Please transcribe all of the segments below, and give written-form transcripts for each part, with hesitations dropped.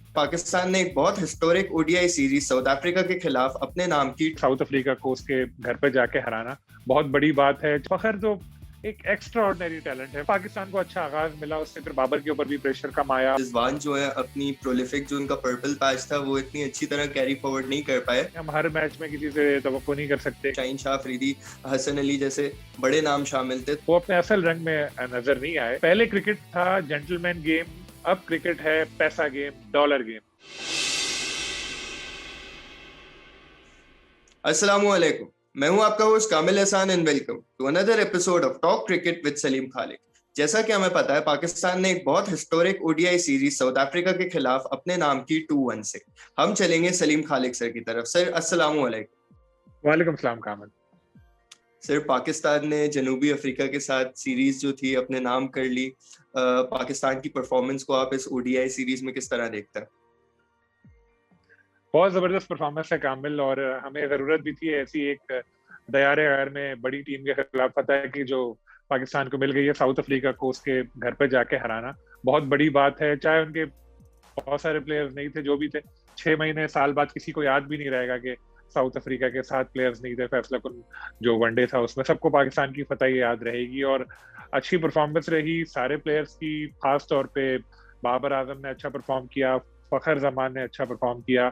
पाकिस्तान ने एक बहुत historic ODI series south Africa के खिलाफ अपने नाम की साउथ अफ्रीका को उसके घर पे जाके हराना बहुत बड़ी बात है। फखर तो एक एक्स्ट्रा ऑर्डिनरी टैलेंट है। पाकिस्तान को अच्छा आगाज मिला, उससे फिर बाबर के ऊपर भी प्रेशर कम आया। रिजवान जो है अपनी प्रोलिफिक जो उनका पर्पल पैच था वो इतनी अच्छी तरह कैरी फॉरवर्ड नहीं कर पाए। हम हर मैच में किसी से तवक्को नहीं कर सकते। शाहीन शाह अफरीदी, हसन अली जैसे बड़े नाम शामिल थे। वो अपने असल रंग में नजर नहीं आए। पहले क्रिकेट था जेंटलमैन गेम, अब क्रिकेट है पैसा गेम, डॉलर गेम। अस्सलामुअलैकुम, मैं हूं आपका host Kamil Ehsan and welcome to another episode of talk cricket with Saleem Khaliq. जैसा कि हमें पता है, पाकिस्तान ने एक बहुत historic ODI series south Africa के खिलाफ अपने नाम की 2-1 से। हम चलेंगे सलीम खालिक सर की तरफ। सर अस्सलामुअलैकुम। वालेकुम सलाम कामिल। सर, पाकिस्तान ने जनूबी अफ्रीका के साथ सीरीज जो थी अपने नाम कर ली। पाकिस्तान की परफॉर्मेंस को आप इस ओडीआई सीरीज में किस तरह देखते हैं? बहुत जबरदस्त परफॉर्मेंस है कामिल, और हमें जरूरत भी थी ऐसी एक दयारे गैर में बड़ी टीम के खिलाफ। पता है कि जो पाकिस्तान को मिल गई है साउथ अफ्रीका को उसके घर पे जाके हराना बहुत बड़ी बात है। चाहे उनके बहुत सारे प्लेयर्स नहीं थे, जो भी थे, 6 महीने साल बाद किसी को याद भी नहीं रहेगा कि साउथ अफ्रीका के 7 प्लेयर्स नहीं थे। फैसला कुन जो वनडे था उसमें सबको पाकिस्तान की फतह याद रहेगी। और अच्छी परफॉर्मेंस रही सारे प्लेयर्स की। खास तौर पे बाबर आजम ने अच्छा परफॉर्म किया, फखर जमान ने अच्छा परफॉर्म किया,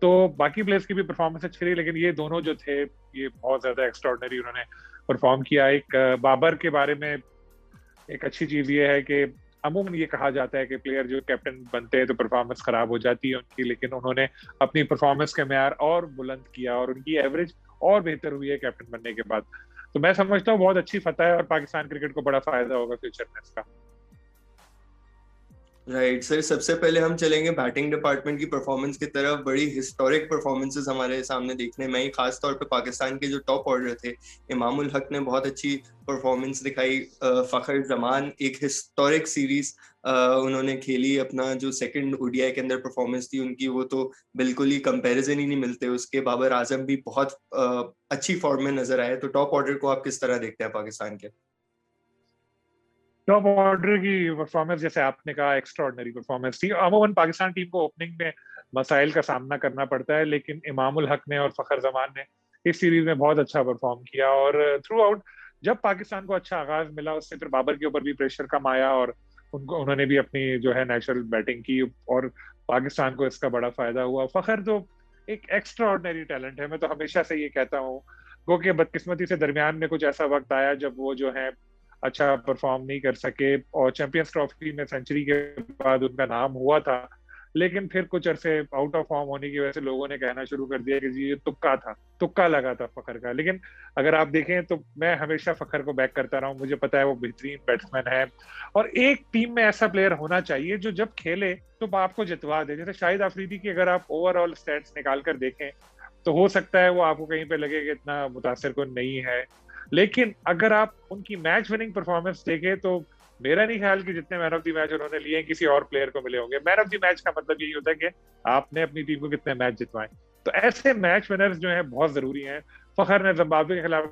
तो बाकी प्लेयर्स की भी परफॉर्मेंस अच्छी रही। लेकिन ये दोनों जो थे ये बहुत ज्यादा एक्स्ट्राऑर्डिनरी उन्होंने परफॉर्म किया। एक बाबर के बारे में एक अच्छी चीज ये है कि अमूमन ये कहा जाता है कि प्लेयर जो कैप्टन बनते हैं तो परफॉर्मेंस खराब हो जाती है उनकी, लेकिन उन्होंने अपनी परफॉर्मेंस के मेयार और बुलंद किया और उनकी एवरेज और बेहतर हुई है कैप्टन बनने के बाद। तो मैं समझता हूँ बहुत अच्छी फतह है और पाकिस्तान क्रिकेट को बड़ा फायदा होगा फ्यूचर में इसका। राइट सर, सबसे पहले हम चलेंगे बैटिंग डिपार्टमेंट की परफॉर्मेंस की तरफ। बड़ी हिस्टोरिक परफॉर्मेंसेस हमारे सामने देखने में आई। खास तौर पे पाकिस्तान के जो टॉप ऑर्डर थे, इमामुल हक ने बहुत अच्छी परफॉर्मेंस दिखाई। फखर जमान एक हिस्टोरिक सीरीज उन्होंने खेली। अपना जो सेकंड ओडीआई के अंदर परफॉर्मेंस थी उनकी, वो तो बिल्कुल ही कंपैरिजन ही नहीं मिलते उसके। बाबर आजम भी बहुत अच्छी फॉर्म में नजर आए। तो टॉप ऑर्डर को आप किस तरह देखते हैं पाकिस्तान के? टॉप ऑर्डर की परफॉर्मेंस, जैसे आपने कहा, एक्स्ट्राऑर्डिनरी परफॉर्मेंस थी। अमूमन पाकिस्तान टीम को ओपनिंग में मसाइल का सामना करना पड़ता है, लेकिन इमामुल हक ने और फखर जमान ने इस सीरीज में बहुत अच्छा परफॉर्म किया। और थ्रू आउट जब पाकिस्तान को अच्छा आगाज मिला उससे फिर बाबर के ऊपर भी प्रेशर कम आया और उन्होंने भी अपनी जो है नेचुरल बैटिंग की और पाकिस्तान को इसका बड़ा फायदा हुआ। फखर तो एक एक्स्ट्रा ऑर्डिनरी टैलेंट है। मैं तो हमेशा से ये कहता हूँ, क्योंकि बदकिस्मती से दरमियान में कुछ ऐसा वक्त आया जब वो जो है अच्छा परफॉर्म नहीं कर सके, और चैंपियंस ट्रॉफी में सेंचुरी के बाद उनका नाम हुआ था, लेकिन फिर कुछ अरसे आउट ऑफ फॉर्म होने की वजह से लोगों ने कहना शुरू कर दिया कि जी ये तुक्का था, तुक्का लगा था फखर का। लेकिन अगर आप देखें तो मैं हमेशा फखर को बैक करता रहा हूँ। मुझे पता है वो बेहतरीन बैट्समैन है, और एक टीम में ऐसा प्लेयर होना चाहिए जो जब खेले तो आपको जितवा दे। जैसे शाहिद अफरीदी की अगर आप ओवरऑल स्टैट्स निकाल कर देखें तो हो सकता है वो आपको कहीं पे लगे कि इतना मुतासिर कुन नहीं है, लेकिन अगर आप उनकी मैच विनिंग परफॉर्मेंस देखें तो मेरा नहीं ख्याल कि जितने मैन ऑफ द मैच उन्होंने लिए किसी और प्लेयर को मिले होंगे। मैन ऑफ द मैच का मतलब यही होता है कि आपने अपनी टीम को कितने मैच जितवाए। तो ऐसे मैच विनर्स जो है बहुत जरूरी हैं। फखर ने जिम्बाब्वे के खिलाफ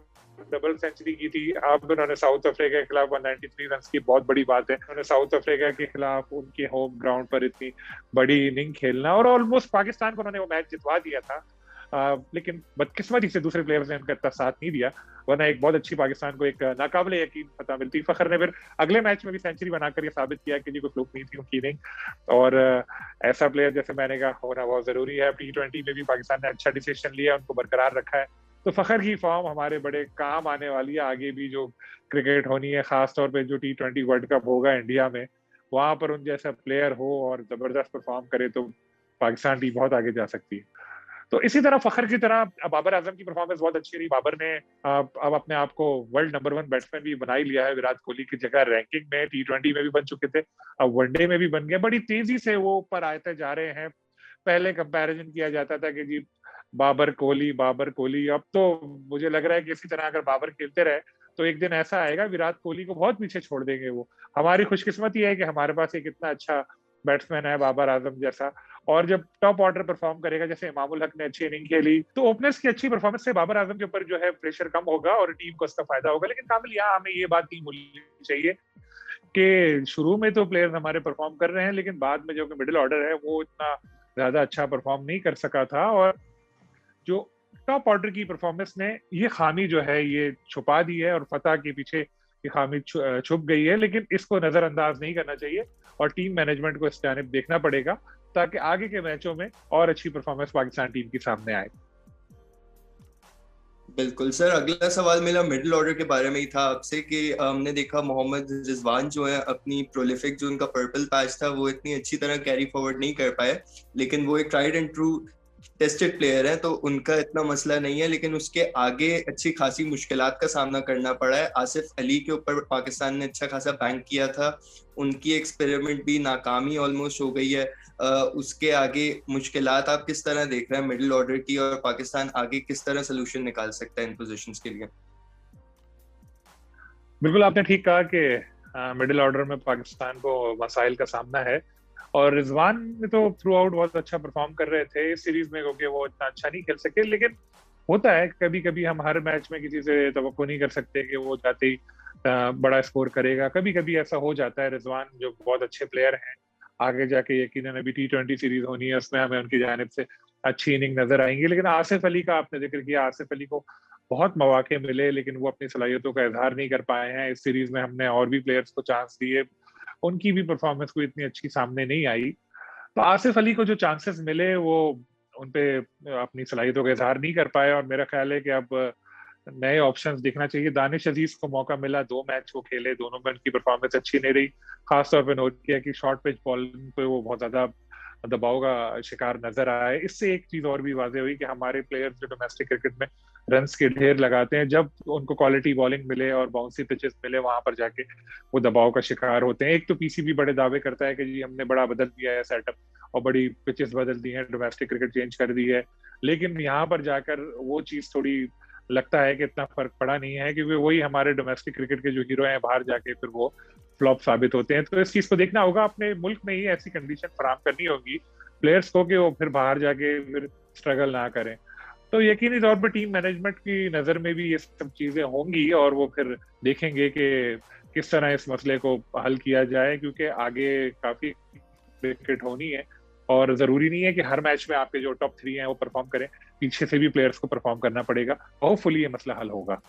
डबल सेंचुरी की थी। अब उन्होंने साउथ अफ्रीका के खिलाफ 193 रन की, बहुत बड़ी बात है। उन्होंने साउथ अफ्रीका के खिलाफ उनके होम ग्राउंड पर इतनी बड़ी इनिंग खेलना, और ऑलमोस्ट पाकिस्तान को उन्होंने वो मैच जितवा दिया था। लेकिन बदकिस्मती से दूसरे प्लेयर्स ने उनका इतना साथ नहीं दिया, वरना एक बहुत अच्छी पाकिस्तान को एक नाकाबिले यकीन फतह मिलती। फखर ने फिर अगले मैच में भी सेंचुरी बनाकर ये साबित किया कि जी कोई फ्लूक नहीं थी उनकी इनिंग। और ऐसा प्लेयर जैसे मैंने कहा होना बहुत जरूरी है। T20 में भी पाकिस्तान ने अच्छा डिसीजन लिया, उनको बरकरार रखा है। तो फखर की फॉर्म हमारे बड़े काम आने वाली है। आगे भी जो क्रिकेट होनी है, खासतौर पर जो T20 वर्ल्ड कप होगा इंडिया में, वहां पर उन जैसा प्लेयर हो और जबरदस्त परफॉर्म करे तो पाकिस्तान टीम बहुत आगे जा सकती है। तो इसी तरह फखर की तरह बाबर आजम की परफॉर्मेंस बहुत अच्छी रही। बाबर ने अब अपने आप को वर्ल्ड नंबर 1 बैट्समैन भी बना ही लिया है। विराट कोहली की जगह रैंकिंग में T20 में भी बन चुके थे, अब वनडे में भी बन गए। बड़ी तेजी से वो ऊपर आते जा रहे हैं। पहले कंपैरिजन किया जाता था कि जी बाबर कोहली, बाबर कोहली। अब तो मुझे लग रहा है कि इसी तरह अगर बाबर खेलते रहे तो एक दिन ऐसा आएगा विराट कोहली को बहुत पीछे छोड़ देंगे वो। हमारी खुशकिस्मती है कि हमारे पास एक इतना अच्छा बैट्समैन है बाबर आजम जैसा। और जब टॉप ऑर्डर परफॉर्म करेगा, जैसे इमामुल हक ने अच्छी इनिंग खेली, तो ओपनर्स की अच्छी परफॉर्मेंस से बाबर आजम के ऊपर जो है प्रेशर कम होगा और टीम को इसका फायदा होगा। लेकिन कामिल यहाँ हमें ये बात नहीं भूलनी चाहिए कि शुरू में तो प्लेयर्स हमारे परफॉर्म कर रहे हैं, लेकिन बाद में जो मिडिल ऑर्डर है वो इतना ज्यादा अच्छा परफॉर्म नहीं कर सका था, और जो टॉप ऑर्डर की परफॉर्मेंस ने ये खामी जो है ये छुपा दी है, और फतह के पीछे ये खामी छुप गई है। लेकिन इसको नजरअंदाज नहीं करना चाहिए और टीम मैनेजमेंट को इस जानिब देखना पड़ेगा ताकि आगे के मैचों में और अच्छी परफॉर्मेंस पाकिस्तान टीम की सामने आए। बिल्कुल सर, अगला सवाल मेरा मिडिल ऑर्डर के बारे में ही था आपसे कि हमने देखा मोहम्मद रिजवान जो है अपनी प्रोलिफिक जो उनका पर्पल पैच था वो इतनी अच्छी तरह कैरी फॉरवर्ड नहीं कर पाए, लेकिन वो एक tried and true tested player है तो उनका इतना मसला नहीं है, लेकिन उसके आगे अच्छी खासी मुश्किलात का सामना करना पड़ा है। आसिफ अली के ऊपर पाकिस्तान ने अच्छा खासा बैंक किया था, उनकी एक्सपेरिमेंट भी नाकामी ऑलमोस्ट हो गई है। उसके आगे मुश्किलात आप किस तरह देख रहे हैं मिडिल ऑर्डर की, और पाकिस्तान आगे किस तरह सोल्यूशन निकाल सकता है इन पोजीशंस के लिए? बिल्कुल आपने ठीक कहा कि मिडिल ऑर्डर में पाकिस्तान को मसाइल का सामना है, और रिजवान ने तो थ्रू आउट बहुत अच्छा परफॉर्म कर रहे थे इस सीरीज में, क्योंकि वो इतना अच्छा नहीं खेल सके। लेकिन होता है कभी कभी, हम हर मैच में किसी से तवक्को नहीं कर सकते कि वो जाते ही बड़ा स्कोर करेगा। कभी कभी ऐसा हो जाता है। रिजवान जो बहुत अच्छे प्लेयर हैं, आगे जाके यकीनन अभी T20 सीरीज होनी है, उसमें हमें उनकी जानिब से अच्छी इनिंग नजर आएंगी। लेकिन आसिफ अली का आपने जिक्र किया, आसिफ अली को बहुत मौके मिले लेकिन वो अपनी सलाहियतों का इजहार नहीं कर पाए हैं। इस सीरीज में हमने और भी प्लेयर्स को चांस दिए, उनकी भी परफॉर्मेंस कोई इतनी अच्छी सामने नहीं आई। तो आसिफ अली को जो चांसेस मिले वो उनपे अपनी सलाहियतों का इजहार नहीं कर पाए, और मेरा ख्याल है कि अब नए ऑप्शंस देखना चाहिए। दानिश अजीज को मौका मिला, 2 मैच वो खेले, दोनों में उनकी परफॉर्मेंस अच्छी नहीं रही। खासतौर पे नोट किया कि शॉर्ट पिच बॉलिंग पे वो बहुत ज्यादा दबाव का शिकार नजर आए। इससे एक चीज और भी वाजे हुई कि हमारे प्लेयर्स जो डोमेस्टिक क्रिकेट में रन्स के ढेर लगाते हैं, जब उनको क्वालिटी बॉलिंग मिले और बाउंसी पिचेस मिले, वहां पर जाके वो दबाव का शिकार होते हैं। एक तो पीसीबी बड़े दावे करता है कि जी हमने बड़ा बदल दिया है सेटअप और बड़ी पिचेस बदल दी हैं, डोमेस्टिक क्रिकेट चेंज कर दी है, लेकिन यहाँ पर जाकर वो चीज थोड़ी लगता है कि इतना फर्क पड़ा नहीं है, क्योंकि वही हमारे डोमेस्टिक क्रिकेट के जो हीरो हैं बाहर जाके फिर वो फ्लॉप साबित होते हैं। तो इस चीज को देखना होगा, अपने मुल्क में ही ऐसी कंडीशन फराहम करनी होगी प्लेयर्स को कि वो फिर बाहर जाके फिर स्ट्रगल ना करें। तो यकीनी तौर पर टीम मैनेजमेंट की नजर में भी ये सब चीजें होंगी, और वो फिर देखेंगे कि किस तरह इस मसले को हल किया जाए, क्योंकि आगे काफी क्रिकेट होनी है और जरूरी नहीं है कि हर मैच में आपके जो टॉप 3 हैं वो परफॉर्म करें, पीछे से भी प्लेयर्स को परफॉर्म करना पड़ेगा। होपफुली ये मसला हल होगा।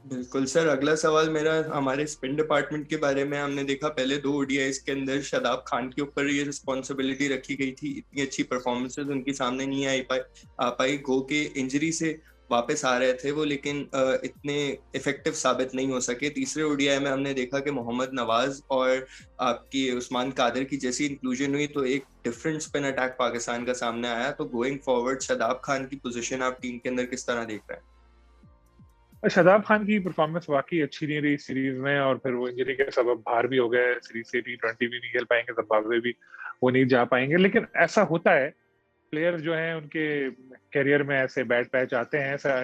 बिल्कुल सर, अगला सवाल मेरा हमारे स्पिन डिपार्टमेंट के बारे में। हमने देखा पहले 2 ODIs के अंदर शादाब खान के ऊपर ये रिस्पॉन्सिबिलिटी रखी गई थी, इतनी अच्छी परफॉर्मेंसेस उनकी सामने नहीं आ पाई। गो के इंजरी से वापस आ रहे थे वो, लेकिन इतने इफेक्टिव साबित नहीं हो सके। तीसरे ODI में हमने देखा कि मोहम्मद नवाज और आपकी उस्मान कादिर की जैसी इंक्लूजन हुई तो एक डिफरेंट स्पिन अटैक पाकिस्तान का सामने आया। तो गोइंग फॉरवर्ड शादाब खान की पोजीशन आप टीम के अंदर किस तरह देख रहे हैं? शादाब खान की परफॉर्मेंस वाकई अच्छी नहीं रही सीरीज में, और फिर वो इंजरी के सबब बाहर भी हो गए सीरीज से। T20 भी नहीं खेल पाएंगे, जिम्बाब्वे भी वो नहीं जा पाएंगे। लेकिन ऐसा होता है, प्लेयर जो हैं उनके करियर में ऐसे बैड पैच आते हैं। ऐसा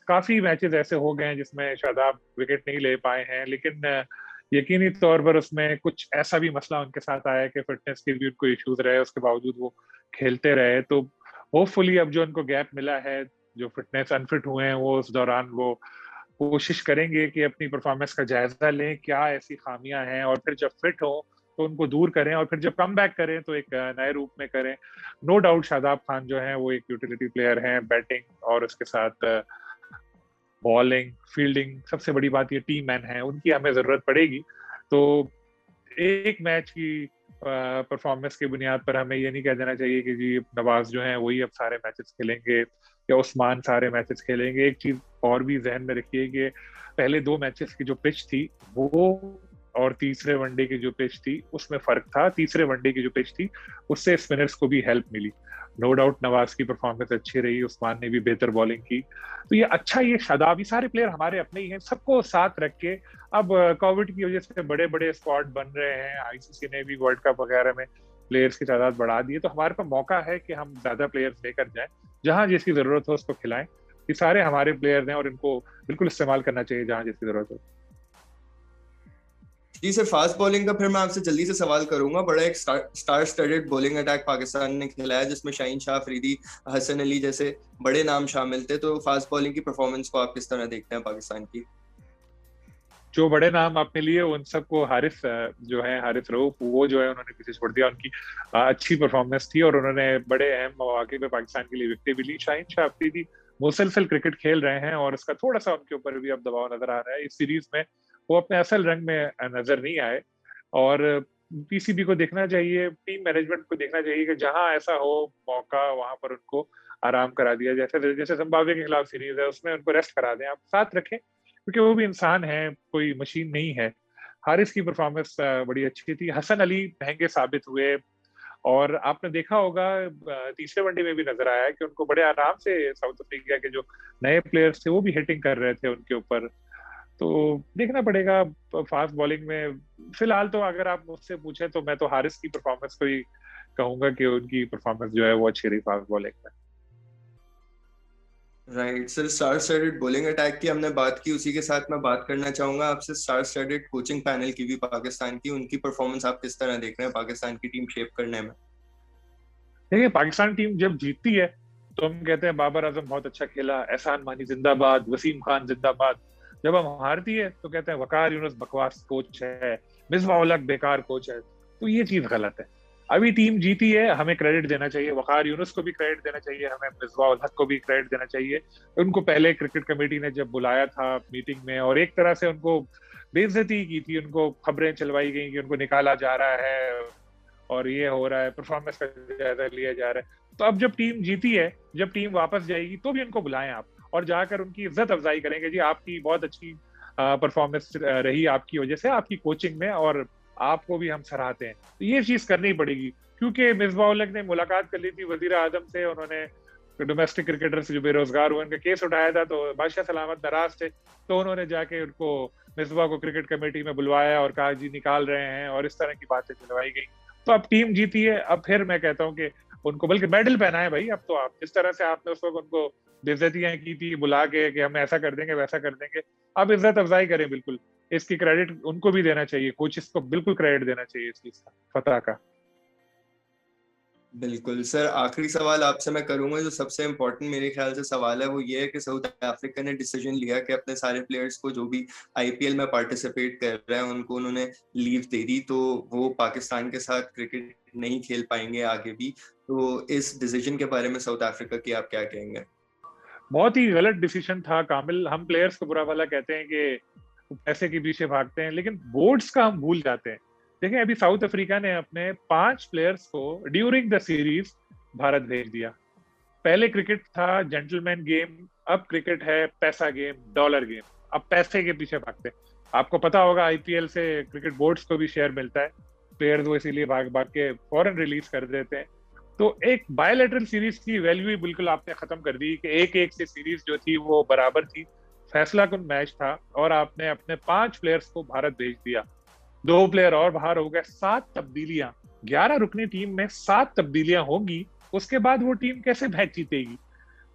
काफी मैचेस ऐसे हो गए हैं जिसमें शादाब विकेट नहीं ले पाए हैं, लेकिन यकीनी तौर पर उसमें कुछ ऐसा भी मसला उनके साथ आया कि फिटनेस के भी उनको इश्यूज रहे, उसके बावजूद वो खेलते रहे। तो होपफुली अब जो उनको गैप मिला है, जो फिटनेस अनफिट हुए हैं, वो उस दौरान वो कोशिश करेंगे कि अपनी परफॉर्मेंस का जायजा लें, क्या ऐसी खामियां हैं, और फिर जब फिट हो तो उनको दूर करें, और फिर जब कम बैक करें तो एक नए रूप में करें। नो डाउट शादाब खान जो है वो एक यूटिलिटी प्लेयर हैं, बैटिंग और उसके साथ बॉलिंग, फील्डिंग, सबसे बड़ी बात ये टीम मैन है, उनकी हमें जरूरत पड़ेगी। तो एक मैच की परफॉर्मेंस की बुनियाद पर हमें ये नहीं कह देना चाहिए कि जी नवाज जो है वही अब सारे मैचेस खेलेंगे या उस्मान सारे मैचेस खेलेंगे। एक चीज और भी जहन में रखिए कि पहले 2 मैचेस की जो पिच थी वो और तीसरे वनडे की जो पिच थी उसमें फर्क था। तीसरे वनडे की जो पिच थी उससे स्पिनर्स को भी हेल्प मिली। नो डाउट नवाज की परफॉर्मेंस अच्छी रही, उस्मान ने भी बेहतर बॉलिंग की। तो ये अच्छा, ये शादाब, ये सारे प्लेयर हमारे अपने ही हैं, सबको साथ रख के। अब कोविड की वजह से बड़े बड़े स्क्वाड बन रहे हैं, आईसीसी ने भी वर्ल्ड कप वगैरह में प्लेयर्स की तादाद बढ़ा दी है, तो हमारे पास मौका है कि हम ज्यादा प्लेयर्स लेकर जाएं, जहां जिसकी जरूरत हो उसको खिलाएं। ये सारे हमारे प्लेयर्स हैं और इनको बिल्कुल इस्तेमाल करना चाहिए जहां जिसकी जरूरत हो। जी सर, फास्ट बॉलिंग का फिर मैं आपसे जल्दी से सवाल करूंगा। बड़ा एक star studded bowling attack Pakistan ने खिलाया जिसमें शाहीन शाह अफरीदी, हसन अली जैसे बड़े नाम शामिल थे। तो फास्ट बॉलिंग की परफॉर्मेंस को आप किस तरह देखते हैं पाकिस्तान की? जो बड़े नाम आपने लिए उन सबको हारिस जो है, हारिस रऊफ, वो जो है उन्होंने पीछे छोड़ दिया। उनकी अच्छी परफॉर्मेंस थी और उन्होंने बड़े अहम मौके पे पाकिस्तान के लिए विकेटें भी ली। शाहीन शाह अफरीदी मुसलसल क्रिकेट खेल रहे हैं और इसका थोड़ा सा उनके ऊपर भी अब दबाव नजर आ रहा है। इस सीरीज में वो अपने असल रंग में नजर नहीं आए और पीसीबी को देखना चाहिए, टीम मैनेजमेंट को देखना चाहिए कि जहां ऐसा हो मौका वहां पर उनको आराम करा दिया। जैसे जैसे जिम्बाब्वे के खिलाफ सीरीज है उसमें उनको रेस्ट करा दें, आप साथ रखें, क्योंकि वो भी इंसान है, कोई मशीन नहीं है। हारिस की परफॉर्मेंस बड़ी अच्छी थी। हसन अली महंगे साबित हुए और आपने देखा होगा तीसरे वनडे में भी नजर आया कि उनको बड़े आराम से साउथ अफ्रीका के जो नए प्लेयर्स थे वो भी हिटिंग कर रहे थे उनके ऊपर। तो देखना पड़ेगा फास्ट बॉलिंग में। फिलहाल तो अगर आप मुझसे पूछे तो मैं तो हारिस की परफॉर्मेंस को ही कहूंगा कि उनकी परफॉर्मेंस जो है वो अच्छी रही फास्ट बॉलिंग में। Right sir, star studded bowling attack की हमने बात की, उसी के साथ मैं बात करना चाहूंगा आपसे स्टार स्टडेड कोचिंग पैनल की भी पाकिस्तान की। उनकी परफॉर्मेंस आप किस तरह देख रहे हैं पाकिस्तान की टीम शेप करने में? देखिए, पाकिस्तान टीम जब जीतती है तो हम कहते हैं बाबर आजम बहुत अच्छा खेला, एहसान मानी जिंदाबाद, वसीम खान जिंदाबाद। जब हम हारती है तो कहते हैं वकार यूनुस बकवास कोच है, मिसबाह उल हक बेकार कोच है। तो ये चीज गलत है। अभी टीम जीती है, हमें क्रेडिट देना चाहिए, वकार यूनुस को भी क्रेडिट देना चाहिए, हमें मिसबाह उल हक को भी क्रेडिट देना चाहिए। उनको पहले क्रिकेट कमेटी ने जब बुलाया था मीटिंग में और एक तरह से उनको बेइज्जती की थी, उनको खबरें चलवाई गई कि उनको निकाला जा रहा है और ये हो रहा है, परफॉर्मेंस का जायजा लिया जा रहा है। तो अब जब टीम जीती है, जब टीम वापस जाएगी तो भी उनको बुलाएं आप और जाकर उनकी इज्जत अफजाई करेंगे, जी आपकी बहुत अच्छी परफॉर्मेंस रही आपकी वजह से, आपकी कोचिंग में, और आपको भी हम सराहते हैं। तो ये चीज करनी पड़ेगी, क्योंकि मिसबाह उल हक ने मुलाकात कर ली थी वजीर आजम से, उन्होंने डोमेस्टिक क्रिकेटर से जो बेरोजगार हुए उनका केस उठाया था, तो बादशाह सलामत नाराज थे, तो उन्होंने जाके उनको मिसबाह को क्रिकेट कमेटी में बुलवाया और कहा जी निकाल रहे हैं, और इस तरह की बातें चलवाई गई। तो अब टीम जीती है, अब फिर मैं कहता हूँ कि उनको बल्कि मेडल पहनाए भाई। अब तो आप जिस तरह से आपने उस वक्त उनको बेइज्जतियां की थी बुला के कि हम ऐसा कर देंगे वैसा कर देंगे, अब इज्जत अफजाई करें बिल्कुल। इसकी क्रेडिट उनको भी देना चाहिए, कोचेस को बिल्कुल क्रेडिट देना चाहिए इस चीज का, फतह का। बिल्कुल सर, आखिरी सवाल आपसे मैं करूंगा, जो सबसे इम्पोर्टेंट मेरे ख्याल से सवाल है, वो ये है कि साउथ अफ्रीका ने डिसीजन लिया कि अपने सारे प्लेयर्स को जो भी आईपीएल में पार्टिसिपेट कर रहे हैं उनको उन्होंने लीव दे दी, तो वो पाकिस्तान के साथ क्रिकेट नहीं खेल पाएंगे आगे भी। तो इस डिसीजन के बारे में साउथ अफ्रीका की आप क्या कहेंगे? बहुत ही गलत डिसीजन था कामिल। हम प्लेयर्स को बुरा भला कहते हैं कि पैसे के पीछे भागते हैं, लेकिन बोर्ड्स का हम भूल जाते हैं। देखें, अभी साउथ अफ्रीका ने अपने 5 प्लेयर्स को ड्यूरिंग द सीरीज भारत भेज दिया। पहले क्रिकेट था जेंटलमैन गेम, अब क्रिकेट है पैसा गेम, डॉलर गेम। अब पैसे के पीछे भागते हैं। आपको पता होगा आईपीएल से क्रिकेट बोर्ड्स को भी शेयर मिलता है, प्लेयर्स वो इसीलिए भाग भाग के फौरन रिलीज कर देते हैं। तो एक बायोलेटरल सीरीज की वैल्यू ही बिल्कुल आपने खत्म कर दी कि एक एक से सीरीज जो थी वो बराबर थी, फैसला कुन मैच था, और आपने अपने 5 प्लेयर्स को भारत भेज दिया। 2 प्लेयर और बाहर हो गए, 7 तब्दीलियां, 11 रुकनी टीम में 7 तब्दीलियां होंगी, उसके बाद वो टीम कैसे मैच जीतेगी?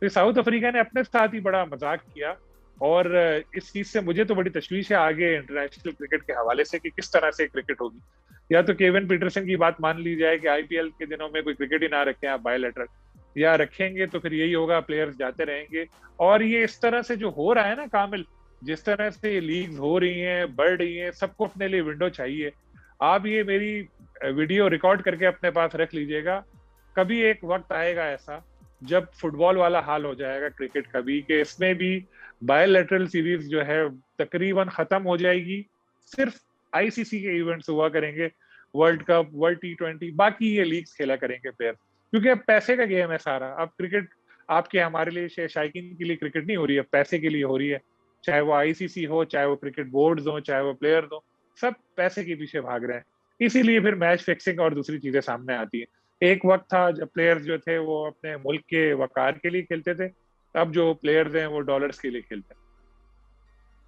तो साउथ अफ्रीका ने अपने साथ ही बड़ा मजाक किया, और इस चीज से मुझे तो बड़ी तशवीश है आगे इंटरनेशनल क्रिकेट के हवाले से कि किस तरह से क्रिकेट होगी। या तो केविन पीटरसन की बात मान ली जाए कि आईपीएल के दिनों में कोई क्रिकेट ही ना रखें आप बायोलेटरल, या रखेंगे तो फिर यही होगा, प्लेयर्स जाते रहेंगे। और ये इस तरह से जो हो रहा है ना कामिल, जिस तरह से ये लीग्स हो रही हैं, बढ़ रही हैं, सबको अपने लिए विंडो चाहिए। आप ये मेरी वीडियो रिकॉर्ड करके अपने पास रख लीजिएगा, कभी एक वक्त आएगा ऐसा जब फुटबॉल वाला हाल हो जाएगा क्रिकेट का भी, कि इसमें भी बायोलेटरल सीरीज जो है तकरीबन खत्म हो जाएगी, सिर्फ आईसीसी के इवेंट्स हुआ करेंगे, वर्ल्ड कप, वर्ल्ड T20, बाकी ये लीग्स खेला करेंगे प्लेयर, क्योंकि अब पैसे का गेम है सारा। अब क्रिकेट आपके हमारे लिए शायकीन के लिए क्रिकेट नहीं हो रही है, पैसे के लिए हो रही है। चाहे वो आईसीसी हो, चाहे वो क्रिकेट बोर्ड्स हो, चाहे वो प्लेयर्स हो, सब पैसे के पीछे भाग रहे हैं। इसीलिए फिर मैच फिक्सिंग और दूसरी चीजें सामने आती है। एक वक्त था जब प्लेयर्स जो थे वो अपने मुल्क के वकार के लिए खेलते थे, अब जो प्लेयर्स हैं वो डॉलर्स के लिए खेलते हैं।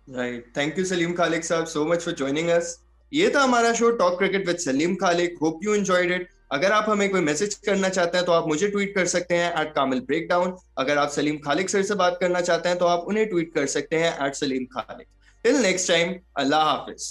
Right, thank you Saleem Khaliq साहब so much for joining us. ये था हमारा show talk cricket with Saleem Khaliq. Hope you enjoyed it. अगर आप हमें कोई मैसेज करना चाहते हैं तो आप मुझे ट्वीट कर सकते हैं @कामिल_ब्रेकडाउन। अगर आप सलीम खालिक सर से बात करना चाहते हैं तो आप उन्हें ट्वीट कर सकते हैं @सलीम खालिक। टिल नेक्स्ट टाइम, अल्लाह हाफिज।